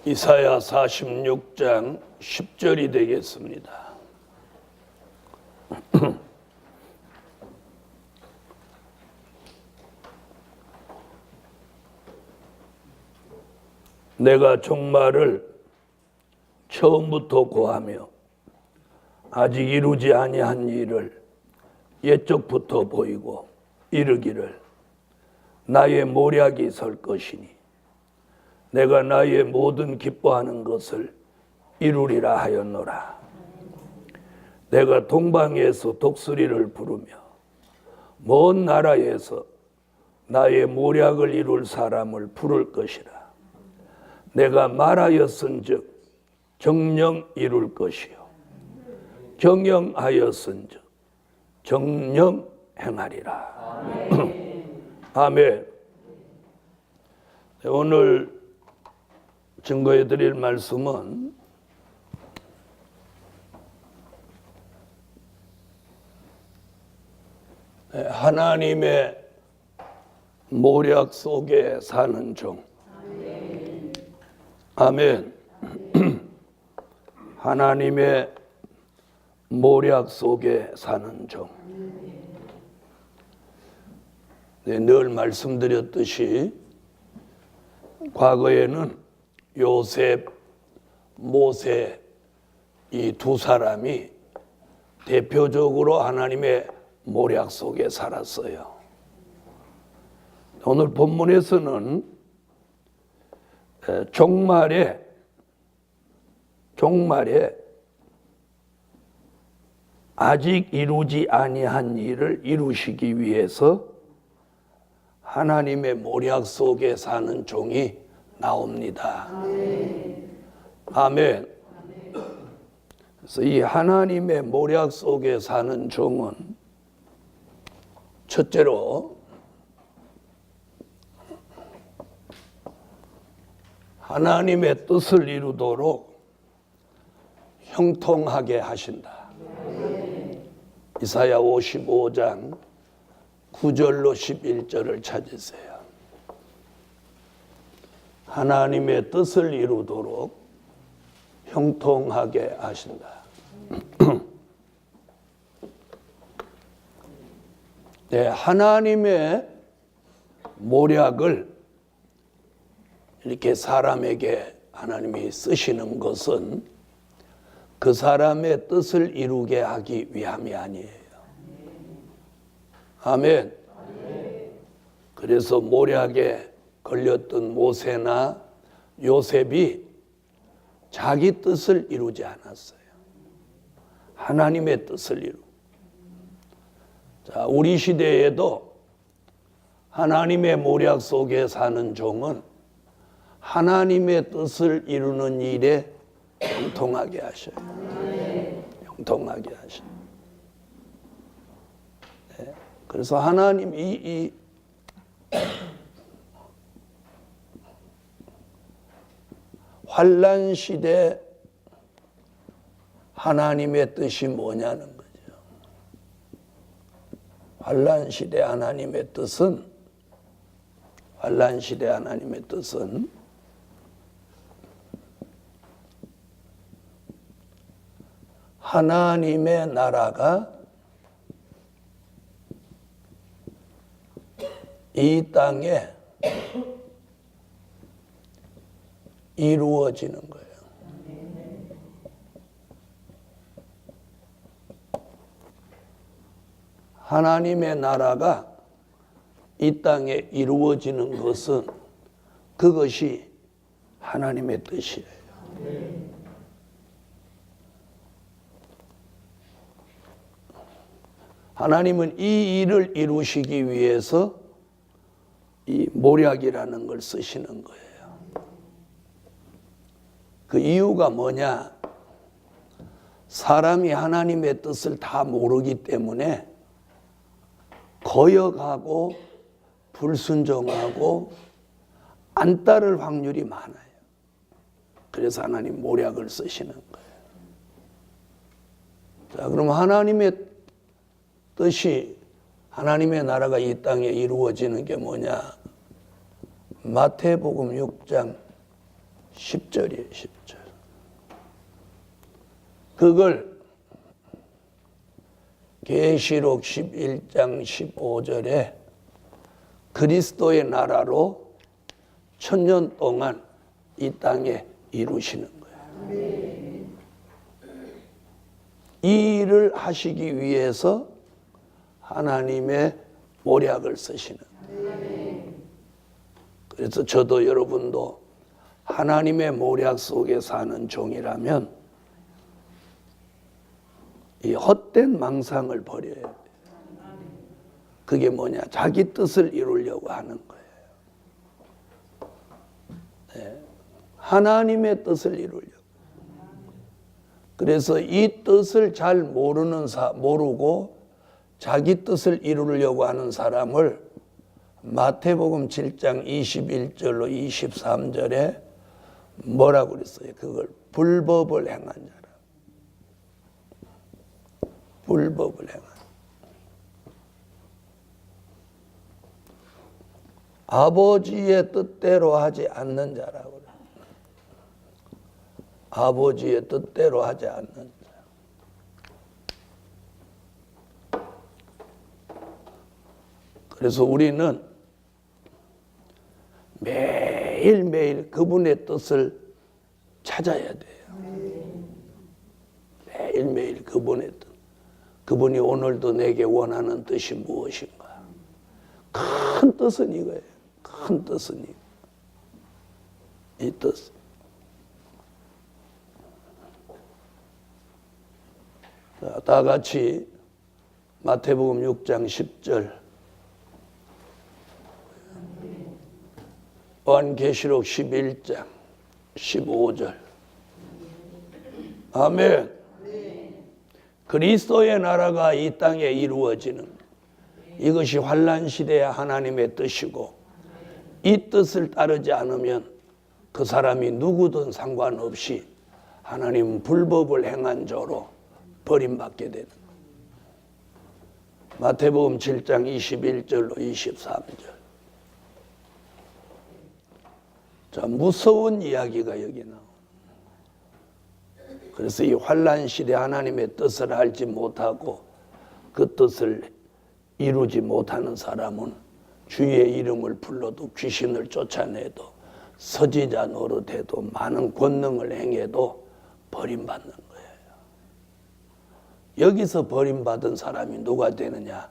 이사야 46장 10절이 되겠습니다. 내가 종말을 처음부터 고하며 아직 이루지 아니한 일을 옛적부터 보이고 이르기를 나의 모략이 설 것이니 내가 나의 모든 기뻐하는 것을 이루리라 하였노라. 내가 동방에서 독수리를 부르며 먼 나라에서 나의 모략을 이룰 사람을 부를 것이라. 내가 말하였은즉 정령 이룰 것이요 경영하였은즉 정령 행하리라. 아멘. 오늘 증거해 드릴 말씀은 하나님의 모략 속에 사는 종. 아멘. 하나님의 모략 속에 사는 종. 늘 말씀드렸듯이 과거에는 요셉, 모세 이 두 사람이 대표적으로 하나님의 모략 속에 살았어요. 오늘 본문에서는 종말에 아직 이루지 아니한 일을 이루시기 위해서 하나님의 모략 속에 사는 종이 나옵니다. 아멘. 그래서 이 하나님의 모략 속에 사는 종은 첫째로 하나님의 뜻을 이루도록 형통하게 하신다. 이사야 55장 9절로 11절을 찾으세요. 하나님의 뜻을 이루도록 형통하게 하신다. 네, 하나님의 모략을 이렇게 사람에게 하나님이 쓰시는 것은 그 사람의 뜻을 이루게 하기 위함이 아니에요. 아멘. 그래서 모략에 걸렸던 모세나 요셉이 자기 뜻을 이루지 않았어요. 하나님의 뜻을 이루. 자, 우리 시대에도 하나님의 모략 속에 사는 종은 하나님의 뜻을 이루는 일에 형통하게 하셔요. 형통하게 하셔요. 네. 그래서 하나님 이 환난 시대 하나님의 뜻이 뭐냐는 거죠. 환난 시대 하나님의 뜻은 하나님의 나라가 이 땅에 이루어지는 거예요. 하나님의 나라가 이 땅에 이루어지는 것은 그것이 하나님의 뜻이에요. 하나님은 이 일을 이루시기 위해서 이 모략이라는 걸 쓰시는 거예요. 그 이유가 뭐냐? 사람이 하나님의 뜻을 다 모르기 때문에 거역하고 불순종하고 안 따를 확률이 많아요. 그래서 하나님 모략을 쓰시는 거예요. 자, 그럼 하나님의 뜻이 하나님의 나라가 이 땅에 이루어지는 게 뭐냐? 마태복음 6장 10절이에요. 10절. 그걸 계시록 11장 15절에 그리스도의 나라로 1000년 동안 이 땅에 이루시는 거예요. 이 일을 하시기 위해서 하나님의 모략을 쓰시는 거예요. 그래서 저도 여러분도 하나님의 모략 속에 사는 종이라면 이 헛된 망상을 버려야 돼요. 그게 뭐냐? 자기 뜻을 이루려고 하는 거예요. 네. 하나님의 뜻을 이루려고. 그래서 이 뜻을 잘 모르고 자기 뜻을 이루려고 하는 사람을 마태복음 7장 21절로 23절에 뭐라고 그랬어요? 그걸 불법을 행한 자라. 불법을 행한. 아버지의 뜻대로 하지 않는 자라고 그래요. 아버지의 뜻대로 하지 않는 자. 그래서 우리는 매일매일 그분의 뜻을 찾아야 돼요. 매일매일 그분의 뜻. 그분이 오늘도 내게 원하는 뜻이 무엇인가? 큰 뜻은 이거예요. 큰 뜻은 이거. 이 뜻. 자, 다 같이 마태복음 6장 10절, 요한계시록 11장 15절. 아멘. 그리스도의 나라가 이 땅에 이루어지는 이것이 환난 시대의 하나님의 뜻이고, 이 뜻을 따르지 않으면 그 사람이 누구든 상관없이 하나님 불법을 행한 자로 버림받게 되는 거예요. 마태복음 7장 21절로 23절. 자, 무서운 이야기가 여기 나옵니다. 그래서 이 환난 시대 하나님의 뜻을 알지 못하고 그 뜻을 이루지 못하는 사람은 주의 이름을 불러도 귀신을 쫓아내도 서지자 노릇해도 많은 권능을 행해도 버림받는 거예요. 여기서 버림받은 사람이 누가 되느냐?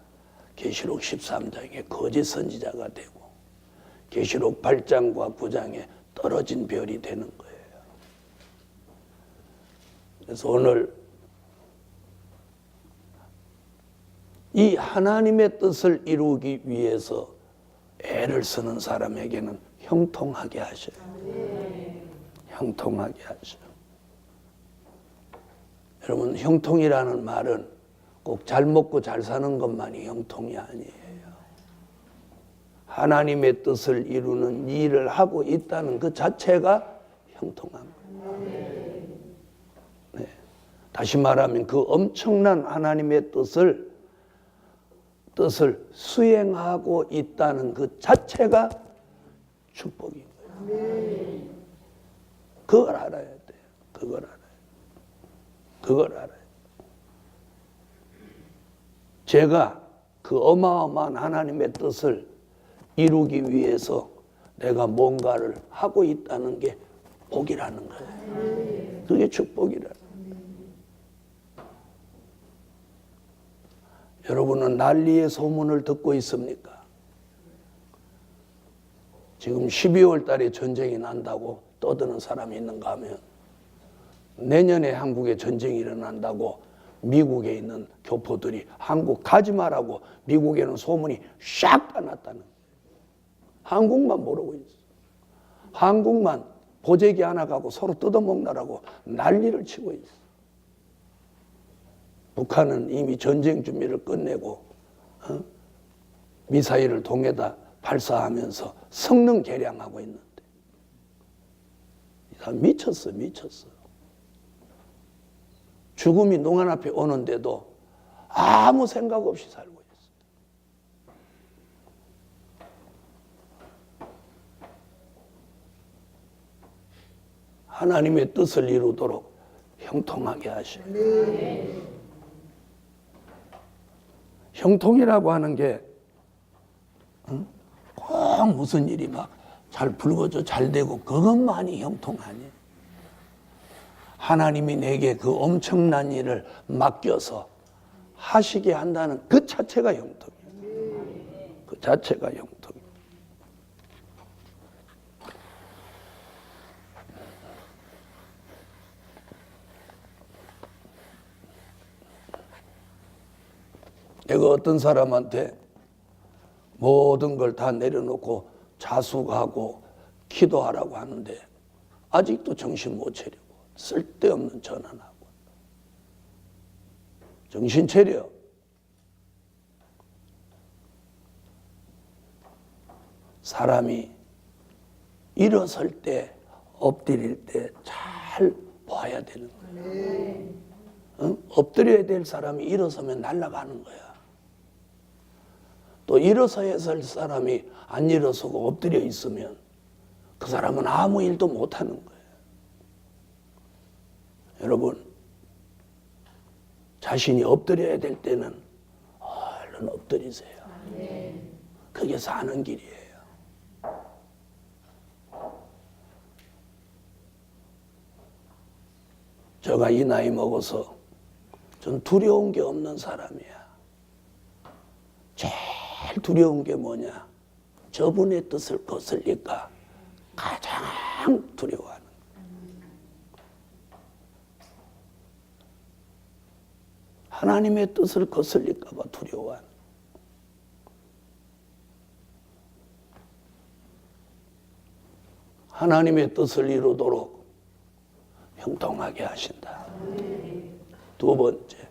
계시록 13장에 거짓 선지자가 되고 계시록 8장과 9장에 떨어진 별이 되는 거예요. 그래서 오늘 이 하나님의 뜻을 이루기 위해서 애를 쓰는 사람에게는 형통하게 하셔요. 형통하게 하셔요. 여러분, 형통이라는 말은 꼭 잘 먹고 잘 사는 것만이 형통이 아니에요. 하나님의 뜻을 이루는 일을 하고 있다는 그 자체가 형통한 거예요. 네. 다시 말하면 그 엄청난 하나님의 뜻을 수행하고 있다는 그 자체가 축복인 거예요. 그걸 알아야 돼요. 그걸 알아요. 그걸 알아요. 제가 그 어마어마한 하나님의 뜻을 이루기 위해서 내가 뭔가를 하고 있다는 게 복이라는 거예요. 그게 축복이라는 거예요. 여러분은 난리의 소문을 듣고 있습니까? 지금 12월 달에 전쟁이 난다고 떠드는 사람이 있는가 하면 내년에 한국에 전쟁이 일어난다고 미국에 있는 교포들이 한국 가지 마라고 미국에는 소문이 샥 다 났다는 거예요. 한국만 모르고 있어. 한국만 보재기 하나 가고 서로 뜯어먹느라고 난리를 치고 있어. 북한은 이미 전쟁 준비를 끝내고 미사일을 동해다 발사하면서 성능 개량하고 있는데 미쳤어. 죽음이 눈앞에 오는데도 아무 생각 없이 살고 있어. 하나님의 뜻을 이루도록 형통하게 하시오. 형통이라고 하는 게 꼭 무슨 일이 막 잘 불거져 잘 되고 그것만이 형통 아니에요. 하나님이 내게 그 엄청난 일을 맡겨서 하시게 한다는 그 자체가 형통이에요. 그 자체가 형통이에요. 내가 어떤 사람한테 모든 걸 다 내려놓고 자숙하고 기도하라고 하는데 아직도 정신 못 차리고 쓸데없는 전환하고. 정신 차려. 사람이 일어설 때 엎드릴 때 잘 봐야 되는 거야. 응? 엎드려야 될 사람이 일어서면 날아가는 거야. 또 일어서야 할 사람이 안 일어서고 엎드려 있으면 그 사람은 아무 일도 못하는 거예요. 여러분, 자신이 엎드려야 될 때는 얼른 엎드리세요. 그게 사는 길이에요. 제가 이 나이 먹어서 전 두려운 게 없는 사람이야. 제일 두려운 게 뭐냐? 저분의 뜻을 거슬릴까 가장 두려워하는 거예요. 하나님의 뜻을 거슬릴까 봐 두려워하는 거예요. 하나님의 뜻을 이루도록 형통하게 하신다. 두 번째,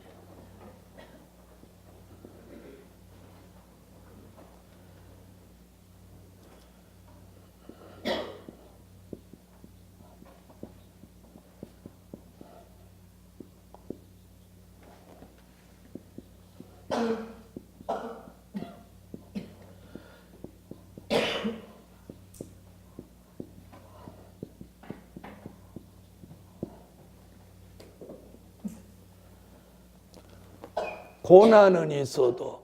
고난은 있어도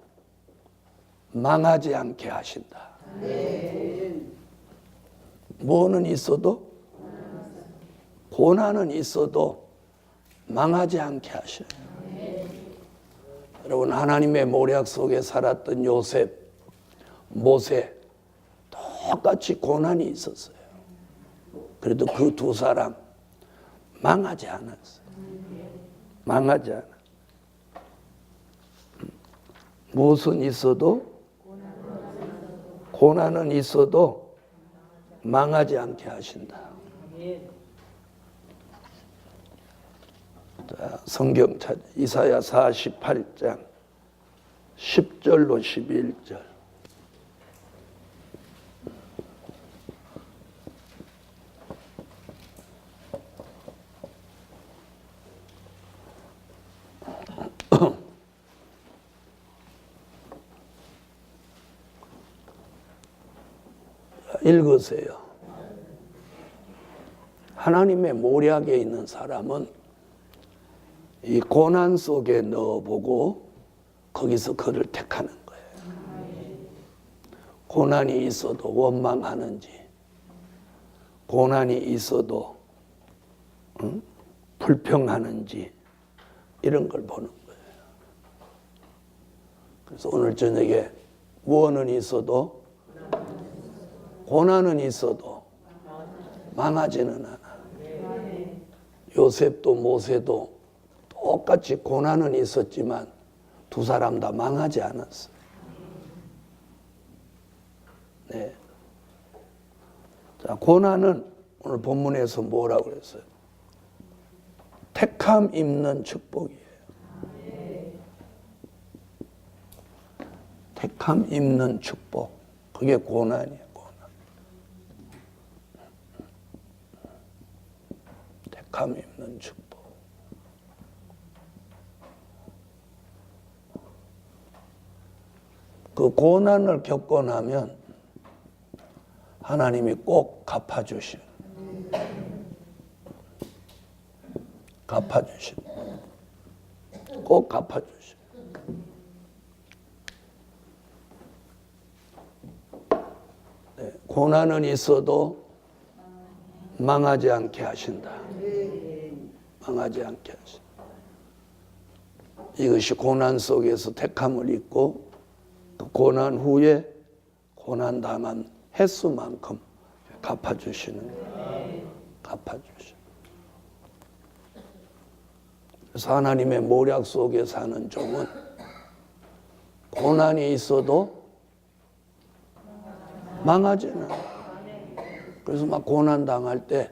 망하지 않게 하신다. 뭐는 있어도? 고난은 있어도 망하지 않게 하셔요. 여러분, 하나님의 모략 속에 살았던 요셉, 모세 똑같이 고난이 있었어요. 그래도 그 두 사람 망하지 않았어요. 망하지 않았어요. 무엇은 있어도 고난은 있어도 망하지 않게 하신다. 자, 성경 찾 이사야 48장 10절로 11절. 읽으세요. 하나님의 모략에 있는 사람은 이 고난 속에 넣어보고 거기서 그를 택하는 거예요. 고난이 있어도 원망하는지, 고난이 있어도 불평하는지 이런 걸 보는 거예요. 그래서 오늘 저녁에 무엇은 있어도 고난은 있어도 망하지는 않아. 요셉도 모세도 똑같이 고난은 있었지만 두 사람 다 망하지 않았어. 네. 자, 고난은 오늘 본문에서 뭐라고 그랬어요? 택함 입는 축복이에요. 택함 입는 축복. 그게 고난이에요. 택함 입는 축복. 그 고난을 겪고 나면 하나님이 꼭 갚아주시오. 갚아주신다. 꼭 갚아주신다. 네, 고난은 있어도 망하지 않게 하신다. 망하지 않게 하신다. 이것이 고난 속에서 택함을 입고 그 고난 후에 고난 당한 횟수만큼 갚아주시는 거예요. 갚아주시는. 그래서 하나님의 모략 속에 사는 종은 고난이 있어도 망하지는 않아요. 그래서 막 고난 당할 때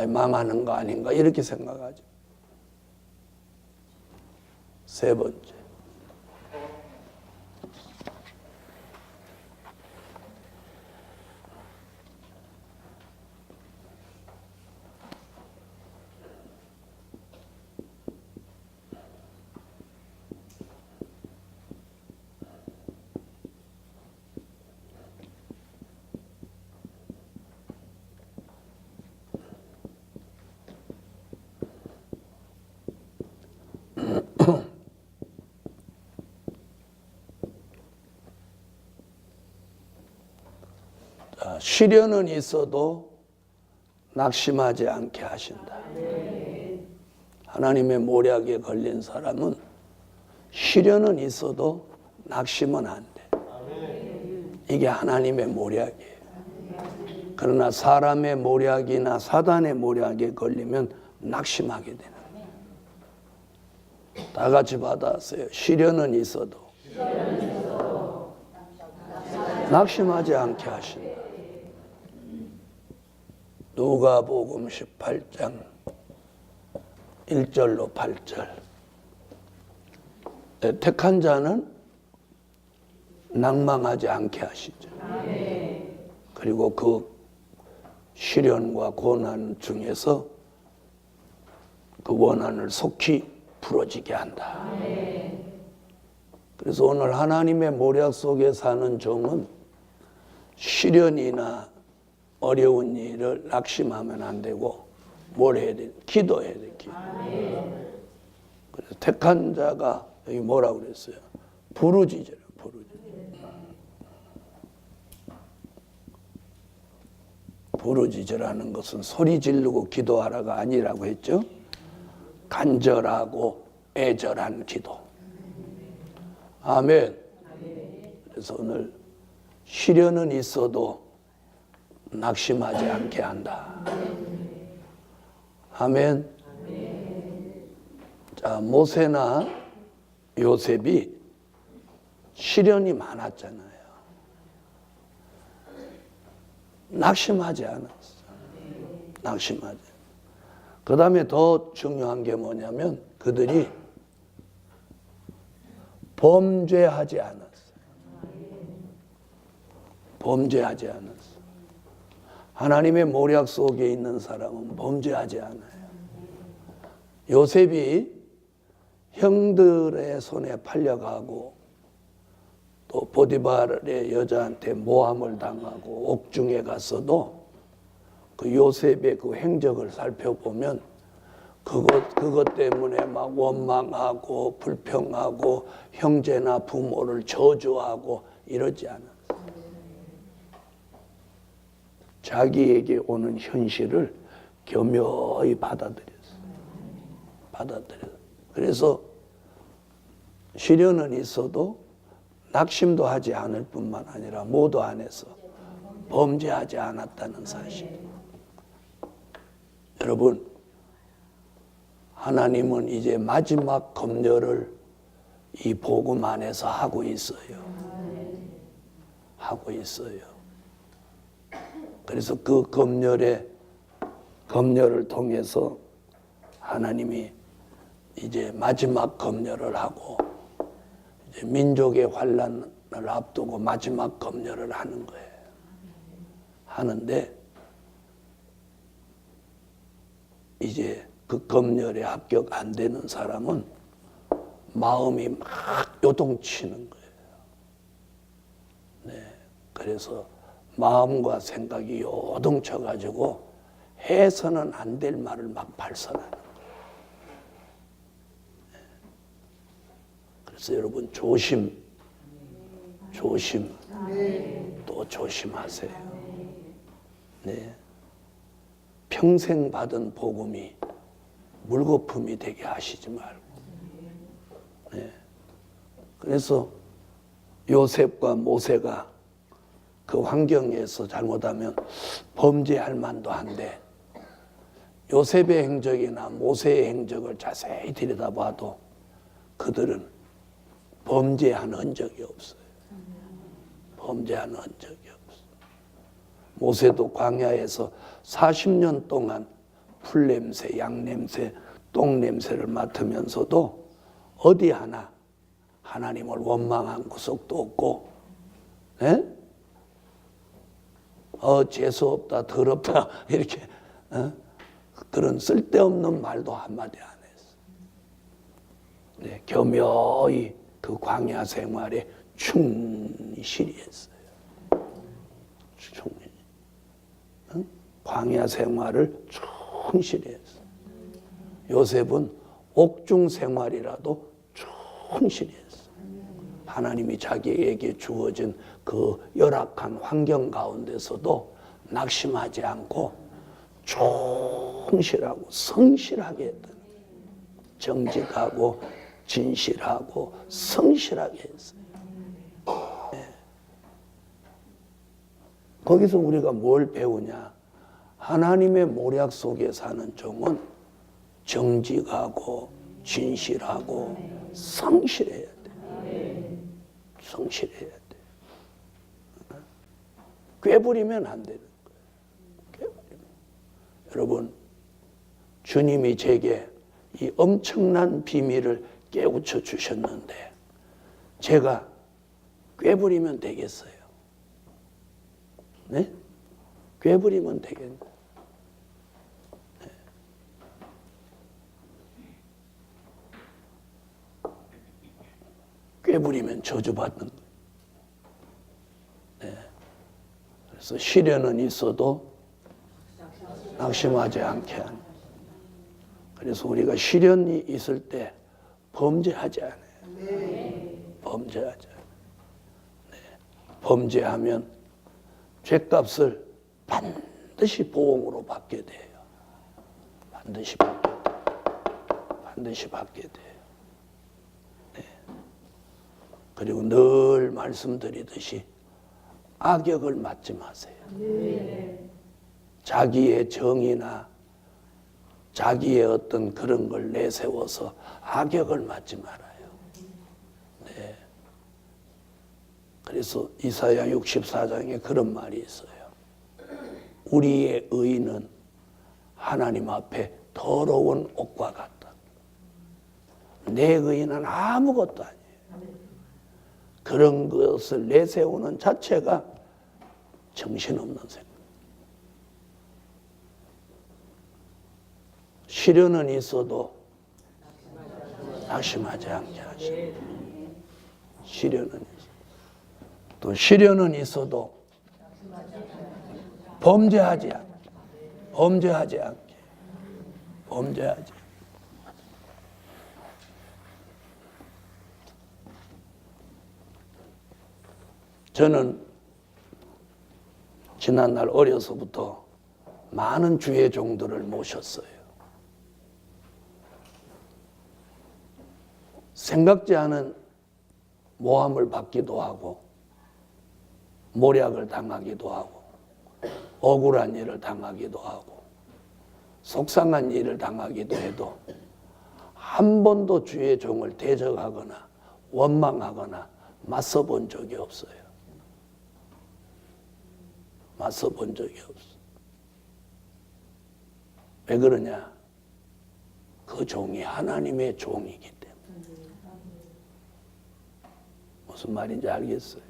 망하는 거 아닌가 이렇게 생각하죠. 세 번째. 시련은 있어도 낙심하지 않게 하신다. 하나님의 모략에 걸린 사람은 시련은 있어도 낙심은 안 돼. 이게 하나님의 모략이에요. 그러나 사람의 모략이나 사단의 모략에 걸리면 낙심하게 되는 거예요. 다 같이 받아세요. 시련은 있어도 낙심하지 않게 하신다. 누가복음 18장 1절로 8절. 택한 자는 낭망하지 않게 하시죠. 그리고 그 시련과 고난 중에서 그 원한을 속히 풀어지게 한다. 그래서 오늘 하나님의 모략 속에 사는 종은 시련이나 어려운 일을 낙심하면 안 되고 뭘 해야 돼? 기도해야 돼. 기도. 그래서 택한 자가 여기 뭐라고 그랬어요? 부르짖으라. 부르짖으라는 것은 소리 지르고 기도하라가 아니라고 했죠. 간절하고 애절한 기도. 아멘. 그래서 오늘 시련은 있어도 낙심하지 않게 한다. 아멘. 자, 모세나 요셉이 시련이 많았잖아요. 낙심하지 않았어. 낙심하지. 그 다음에 더 중요한 게 뭐냐면 그들이 범죄하지 않았어. 범죄하지 않았어. 하나님의 모략 속에 있는 사람은 범죄하지 않아요. 요셉이 형들의 손에 팔려가고 또 보디발의 여자한테 모함을 당하고 옥중에 갔어도 그 요셉의 그 행적을 살펴보면 그것 때문에 막 원망하고 불평하고 형제나 부모를 저주하고 이러지 않았어요. 자기에게 오는 현실을 겸허히 받아들였어요. 그래서 시련은 있어도 낙심도 하지 않을 뿐만 아니라 모두 안에서 범죄하지 않았다는 사실. 여러분, 하나님은 이제 마지막 검열을 이 복음 안에서 하고 있어요. 하고 있어요. 그래서 그 검열을 통해서 하나님이 이제 마지막 검열을 하고 이제 민족의 환난을 앞두고 마지막 검열을 하는 거예요. 하는데 이제 그 검열에 합격 안 되는 사람은 마음이 막 요동치는 거예요. 네, 그래서 마음과 생각이 요동쳐가지고 해서는 안 될 말을 막 발설하는 거예요. 그래서 여러분 조심 또 조심하세요. 네. 평생 받은 복음이 물거품이 되게 하시지 말고. 네. 그래서 요셉과 모세가 그 환경에서 잘못하면 범죄할 만도 한데 요셉의 행적이나 모세의 행적을 자세히 들여다봐도 그들은 범죄한 흔적이 없어요. 범죄한 흔적이 없어요. 모세도 광야에서 40년 동안 풀냄새, 양냄새, 똥냄새를 맡으면서도 어디 하나 하나님을 원망한 구석도 없고, 예? 재수없다, 더럽다 이렇게 그런 쓸데없는 말도 한마디 안 했어. 네, 교묘히 그 광야 생활에 충실히 했어요. 광야 생활을 충실히 했어요. 요셉은 옥중 생활이라도 충실히 했어요. 하나님이 자기에게 주어진 그 열악한 환경 가운데서도 낙심하지 않고 충실하고 성실하게 했던, 정직하고 진실하고 성실하게 했어요. 네. 거기서 우리가 뭘 배우냐? 하나님의 모략 속에 사는 종은 정직하고 진실하고 성실해야 돼. 성실해야 돼. 꾀부리면 안 되는 거예요. 꾀부리면. 여러분, 주님이 제게 이 엄청난 비밀을 깨우쳐 주셨는데 제가 꾀부리면 되겠어요? 네? 꾀부리면 되겠네. 네. 꾀부리면 저주받는 거예요. 네. 그래서 시련은 있어도 낙심하지 않게 하는. 그래서 우리가 시련이 있을 때 범죄하지 않아요. 범죄하지 않아요. 네. 범죄하면 죄값을 반드시 보응으로 받게 돼요. 반드시 받게 돼요. 반드시 받게 돼요. 네. 그리고 늘 말씀드리듯이 악역을 맡지 마세요. 네. 자기의 정의나 자기의 어떤 그런 걸 내세워서 악역을 맡지 말아요. 네. 그래서 이사야 64장에 그런 말이 있어요. 우리의 의는 하나님 앞에 더러운 옷과 같다. 내 의는 아무것도 아니에요. 그런 것을 내세우는 자체가 정신없는 생각. 시련은 있어도 낙심하지 않게 하시고, 시련은 있어도, 또 시련은 있어도 범죄하지 않게, 범죄하지 않게, 범죄하지. 저는 지난날 어려서부터 많은 주의 종들을 모셨어요. 생각지 않은 모함을 받기도 하고 모략을 당하기도 하고 억울한 일을 당하기도 하고 속상한 일을 당하기도 해도 한 번도 주의 종을 대적하거나 원망하거나 맞서 본 적이 없어요. 맞서 본 적이 없어. 왜 그러냐? 그 종이 하나님의 종이기 때문에. 무슨 말인지 알겠어요?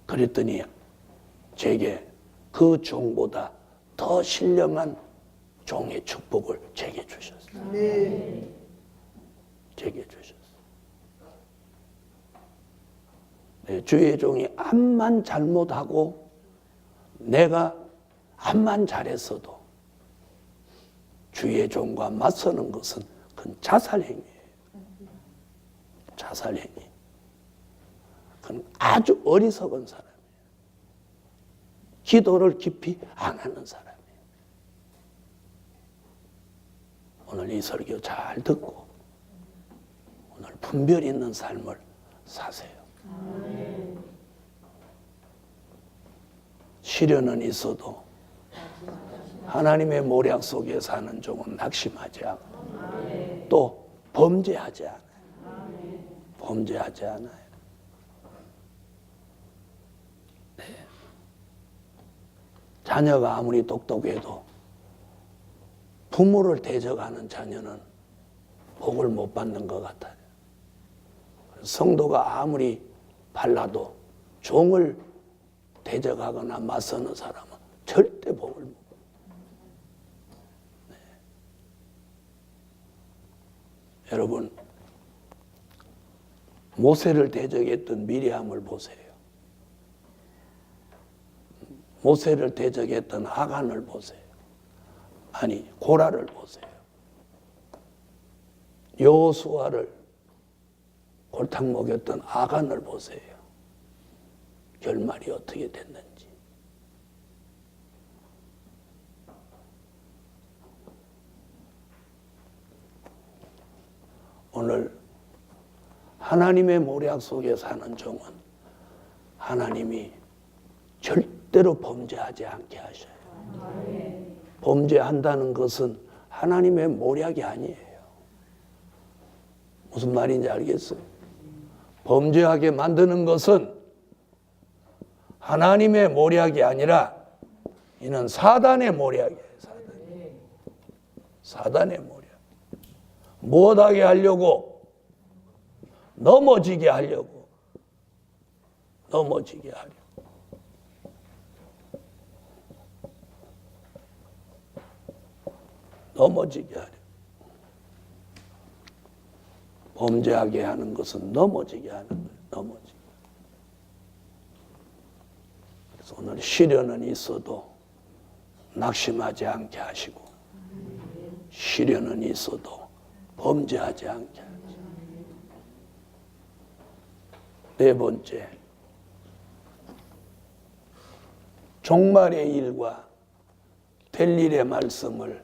그랬더니 제게 그 종보다 더 신령한 종의 축복을 제게 주셨어요. 네. 제게 주셨어요. 네, 주의 종이 암만 잘못하고 내가 암만 잘했어도 주의 종과 맞서는 것은 그건 자살행위예요. 자살행위. 그건 아주 어리석은 사람이에요. 기도를 깊이 안 하는 사람이에요. 오늘 이 설교 잘 듣고 오늘 분별 있는 삶을 사세요. 시련은 있어도 하나님의 모략 속에 사는 종은 낙심하지 않고 또 범죄하지 않아요. 범죄하지 않아요. 네. 자녀가 아무리 똑똑해도 부모를 대적하는 자녀는 복을 못 받는 것 같아요. 성도가 아무리 발라도 종을 대적하거나 맞서는 사람은 절대 복을 못 받아요. 네. 여러분, 모세를 대적했던 미리암을 보세요. 모세를 대적했던 하간을 보세요. 아니, 고라를 보세요. 여호수아를 골탕 먹였던 아간을 보세요. 결말이 어떻게 됐는지. 오늘 하나님의 모략 속에 사는 종은 하나님이 절대로 범죄하지 않게 하셔요. 범죄한다는 것은 하나님의 모략이 아니에요. 무슨 말인지 알겠어요? 범죄하게 만드는 것은 하나님의 모략이 아니라 이는 사단의 모략이에요. 사단의 모략. 무엇하게 하려고? 넘어지게 하려고. 넘어지게 하려고. 넘어지게 하려고. 범죄하게 하는 것은 넘어지게 하는 거예요. 넘어지게. 그래서 오늘 시련은 있어도 낙심하지 않게 하시고 시련은 있어도 범죄하지 않게 하시고. 네 번째, 종말의 일과 될 일의 말씀을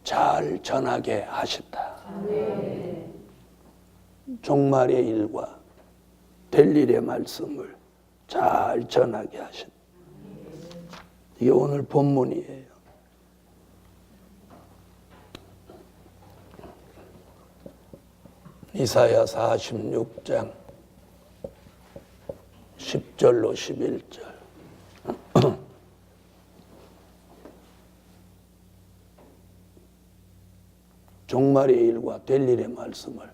잘 전하게 하신다. 종말의 일과 될 일의 말씀을 잘 전하게 하신다. 이게 오늘 본문이에요. 이사야 46장 10절로 11절. 종말의 일과 될 일의 말씀을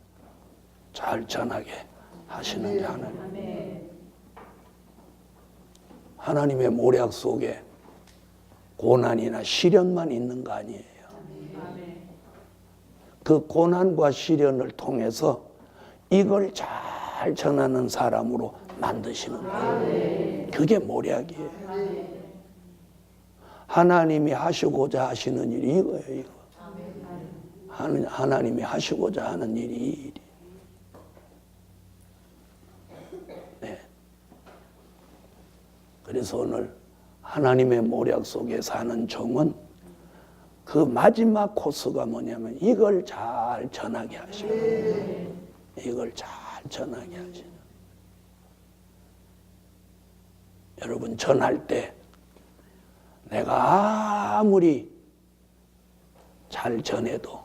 잘 전하게 하시는 하나님. 하나님의 모략 속에 고난이나 시련만 있는 거 아니에요. 그 고난과 시련을 통해서 이걸 잘 전하는 사람으로 만드시는 거예요. 그게 모략이에요. 하나님이 하시고자 하시는 일이 이거예요. 이거. 하나님이 하시고자 하는 일이 이 일이. 네. 그래서 오늘 하나님의 모략 속에 사는 종은 그 마지막 코스가 뭐냐면 이걸 잘 전하게 하시는 거예요. 이걸 잘 전하게 하시는 거예요. 여러분, 전할 때 내가 아무리 잘 전해도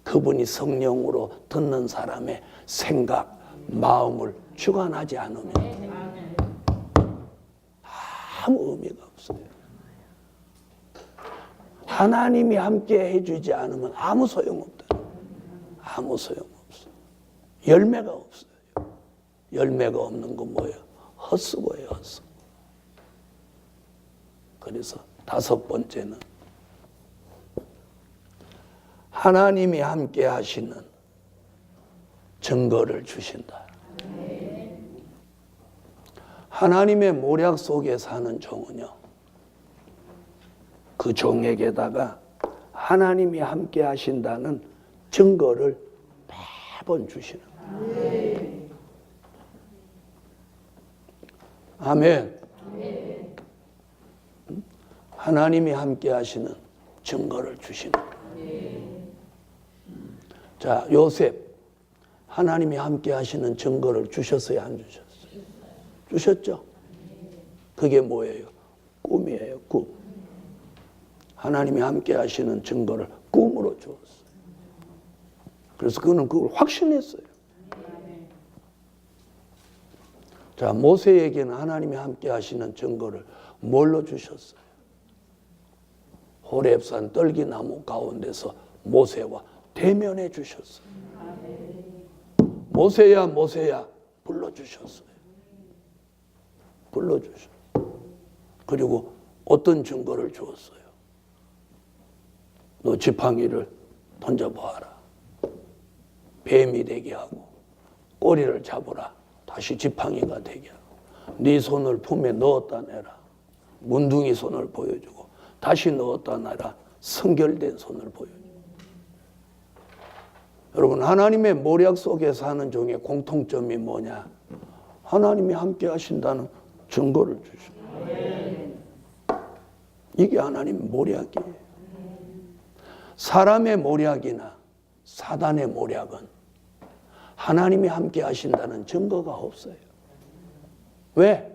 그분이 성령으로 듣는 사람의 생각, 마음을 주관하지 않으면 아무 의미가 없어요. 하나님이 함께 해주지 않으면 아무 소용없다. 아무 소용없어요. 열매가 없어요. 열매가 없는 건 뭐예요? 헛수고예요, 헛수고. 그래서 다섯 번째는 하나님이 함께 하시는 증거를 주신다. 하나님의 모략 속에 사는 종은요, 그 종에게다가 하나님이 함께 하신다는 증거를 매번 주시는 거예요. 아멘. 하나님이 함께 하시는 증거를 주시는 거예요. 자, 요셉 하나님이 함께 하시는 증거를 주셨어요, 안 주셨어요? 주셨죠? 그게 뭐예요? 꿈이에요, 꿈. 하나님이 함께 하시는 증거를 꿈으로 주었어요. 그래서 그는 그걸 확신했어요. 자, 모세에게는 하나님이 함께 하시는 증거를 뭘로 주셨어요? 호렙산 떨기나무 가운데서 모세와 대면해 주셨어요. 모세야, 모세야 불러주셨어요. 불러주셨어요. 그리고 어떤 증거를 주었어요? 너 지팡이를 던져보아라. 뱀이 되게 하고 꼬리를 잡으라. 다시 지팡이가 되게 하고 네 손을 품에 넣었다 내라. 문둥이 손을 보여주고 다시 넣었다 내라. 성결된 손을 보여주고. 여러분, 하나님의 모략 속에서 하는 종의 공통점이 뭐냐? 하나님이 함께 하신다는 증거를 주십니다. 이게 하나님의 모략이에요. 사람의 모략이나 사단의 모략은 하나님이 함께 하신다는 증거가 없어요. 왜?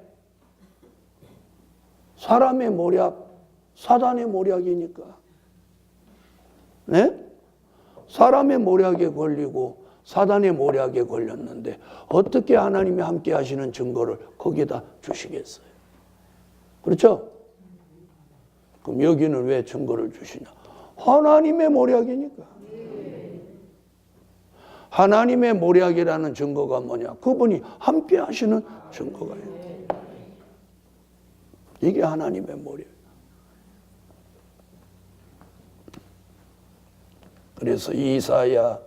사람의 모략, 사단의 모략이니까. 네? 사람의 모략에 걸리고 사단의 모략에 걸렸는데 어떻게 하나님이 함께 하시는 증거를 거기다 주시겠어요? 그렇죠? 그럼 여기는 왜 증거를 주시냐? 하나님의 모략이니까. 하나님의 모략이라는 증거가 뭐냐? 그분이 함께 하시는 증거가요. 이게 하나님의 모략. 그래서 이사야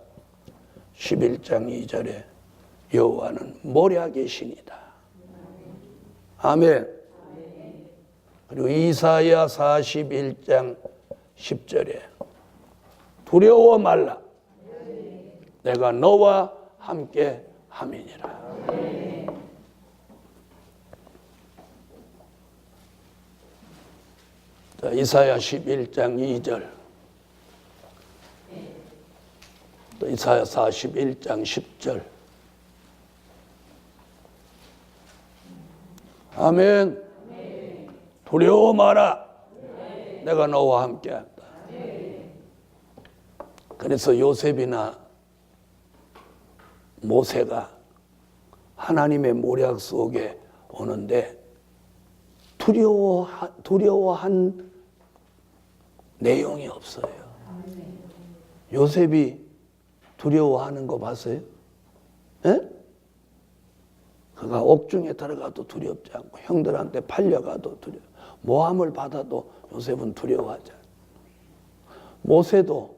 11장 2절에 여호와는 모략의 신이다. 아멘. 그리고 이사야 41장 10절에 두려워 말라. 내가 너와 함께 함이니라. 자, 이사야 11장 2절. 또 이사야 41장 10절. 아멘. 두려워 마라. 내가 너와 함께한다. 그래서 요셉이나 모세가 하나님의 모략 속에 오는데 두려워한 내용이 없어요. 요셉이 두려워하는 거 봤어요? 예? 그가 옥중에 들어가도 두렵지 않고 형들한테 팔려가도 모함을 받아도 요셉은 두려워하지 않아요. 모세도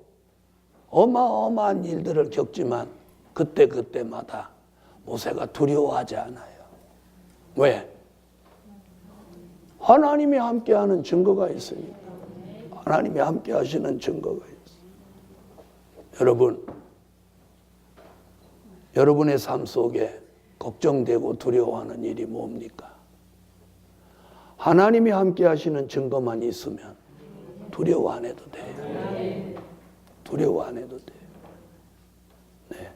어마어마한 일들을 겪지만 그때마다 모세가 두려워하지 않아요. 왜? 하나님이 함께하는 증거가 있으니까. 하나님이 함께 하시는 증거가 있어요. 여러분, 여러분의 삶 속에 걱정되고 두려워하는 일이 뭡니까? 하나님이 함께 하시는 증거만 있으면 두려워 안 해도 돼요. 두려워 안 해도 돼요. 네.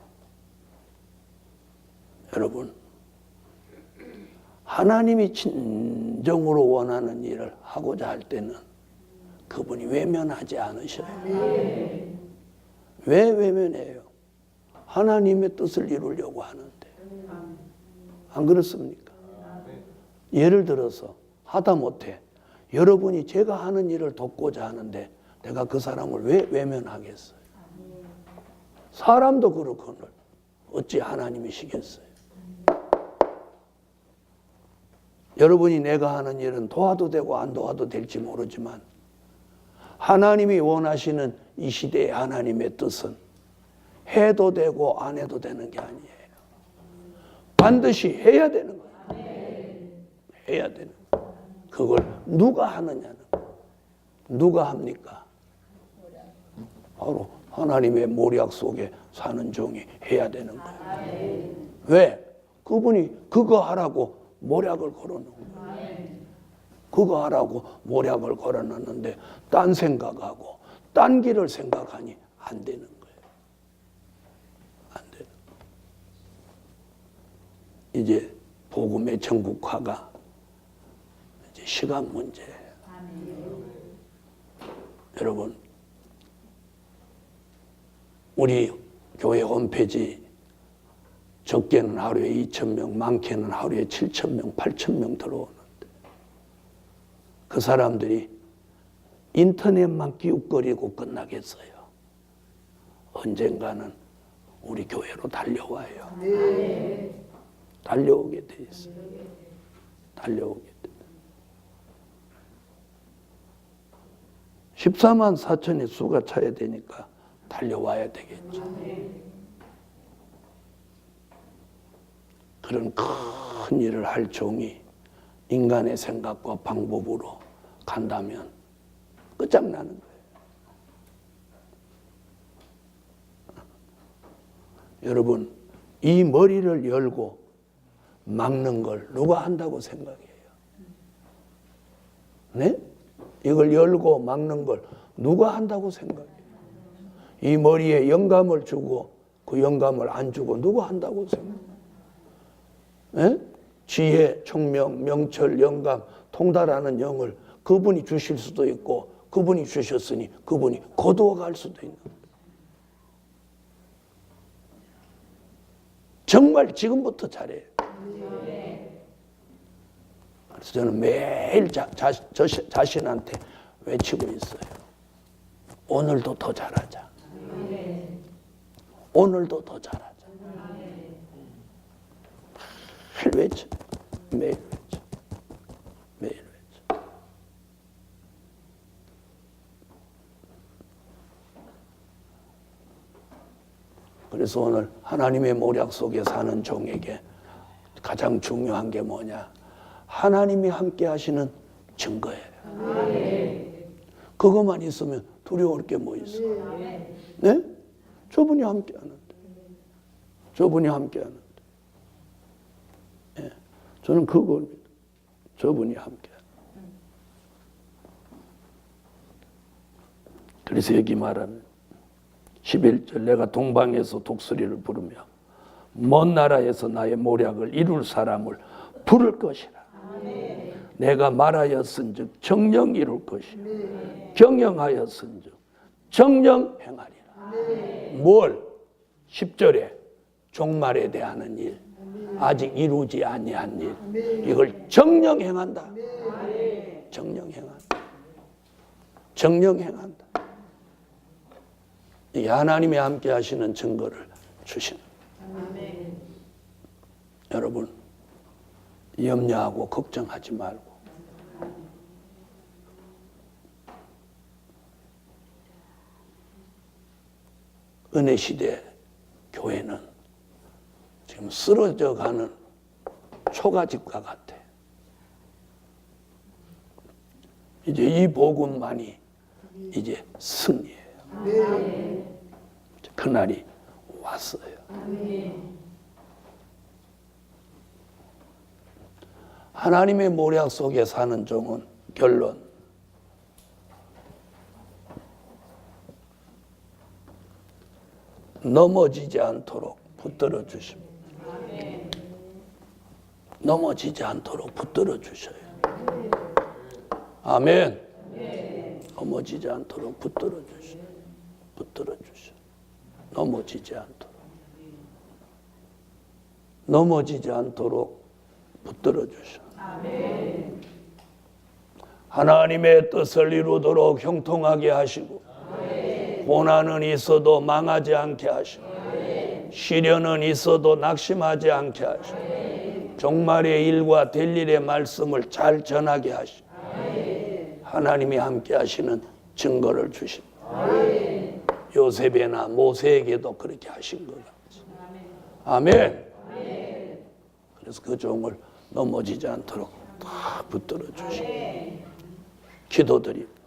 여러분, 하나님이 진정으로 원하는 일을 하고자 할 때는 그분이 외면하지 않으셔요. 왜 외면해요? 하나님의 뜻을 이루려고 하는데. 안 그렇습니까? 예를 들어서 하다못해 여러분이 제가 하는 일을 돕고자 하는데 내가 그 사람을 왜 외면하겠어요? 사람도 그렇거늘 어찌 하나님이시겠어요? 여러분이 내가 하는 일은 도와도 되고 안 도와도 될지 모르지만 하나님이 원하시는 이 시대의 하나님의 뜻은 해도 되고 안 해도 되는 게 아니에요. 반드시 해야 되는 거예요. 해야 되는 거예요. 그걸 누가 하느냐는 거예요. 누가 합니까? 바로 하나님의 모략 속에 사는 종이 해야 되는 거예요. 왜? 그분이 그거 하라고 모략을 걸어놓은 거예요. 그거 하라고 모략을 걸어놨는데 딴 생각하고 딴 길을 생각하니 안 되는 거예요. 안 되는 거예요. 이제 복음의 전국화가 이제 시간 문제예요. 여러분, 우리 교회 홈페이지 적게는 하루에 2,000명, 많게는 하루에 7,000명, 8,000명 들어오는데 그 사람들이 인터넷만 끼웃거리고 끝나겠어요. 언젠가는 우리 교회로 달려와요. 네. 달려오게 돼 있어요. 달려오게 돼. 14만 4천의 수가 차야 되니까 달려와야 되겠죠. 그런 큰 일을 할 종이 인간의 생각과 방법으로 간다면 끝장나는 거예요. 여러분, 이 머리를 열고 막는 걸 누가 한다고 생각해요? 네? 이걸 열고 막는 걸 누가 한다고 생각해요? 이 머리에 영감을 주고 그 영감을 안 주고 누가 한다고 생각해요? 네? 지혜, 총명, 명철, 영감, 통달하는 영을 그분이 주실 수도 있고 그분이 주셨으니 그분이 거두어 갈 수도 있는 거예요. 정말 지금부터 잘해요. 그래서 저는 매일 자신한테 외치고 있어요. 오늘도 더 잘하자. 오늘도 더 잘하자. 매일 외쳐. 매일 외쳐. 매일 외쳐. 그래서 오늘 하나님의 모략 속에 사는 종에게 가장 중요한 게 뭐냐? 하나님이 함께 하시는 증거예요. 그것만 있으면 두려울 게 뭐 있어? 네? 저분이 함께 하는데. 저분이 함께 하는데. 네. 저는 그겁니다. 저분이 함께 하는데. 그래서 여기 말하는 11절 내가 동방에서 독수리를 부르며 먼 나라에서 나의 모략을 이룰 사람을 부를 것이라. 내가 말하였은즉 정령 이룰 것이요 경영하였은즉 정령 행하리라. 뭘? 10절에 종말에 대한 일, 아직 이루지 아니한 일, 이걸 정령 행한다. 정령 행한다. 정령 행한다. 이 하나님이 함께 하시는 증거를 주시는. 여러분, 염려하고 걱정하지 말고 은혜 시대 교회는 지금 쓰러져 가는 초가집과 같아. 이제 이 복음만이 이제 승리예요. 그날이 왔어요. 하나님의 모략 속에 사는 종은 결론 넘어지지 않도록 붙들어 주십니다. 넘어지지 않도록 붙들어 주셔요. 아멘. 넘어지지 않도록 붙들어 주셔. 붙들어 주셔. 넘어지지 않도록. 넘어지지 않도록 붙들어 주셔. 하나님의 뜻을 이루도록 형통하게 하시고 고난은 있어도 망하지 않게 하시고 시련은 있어도 낙심하지 않게 하시고 종말의 일과 될 일의 말씀을 잘 전하게 하시고 하나님이 함께 하시는 증거를 주십니다. 요셉이나 모세에게도 그렇게 하신 것 같아요. 아멘. 그래서 그 종을 넘어지지 않도록 다 붙들어 주시고 기도드립니다.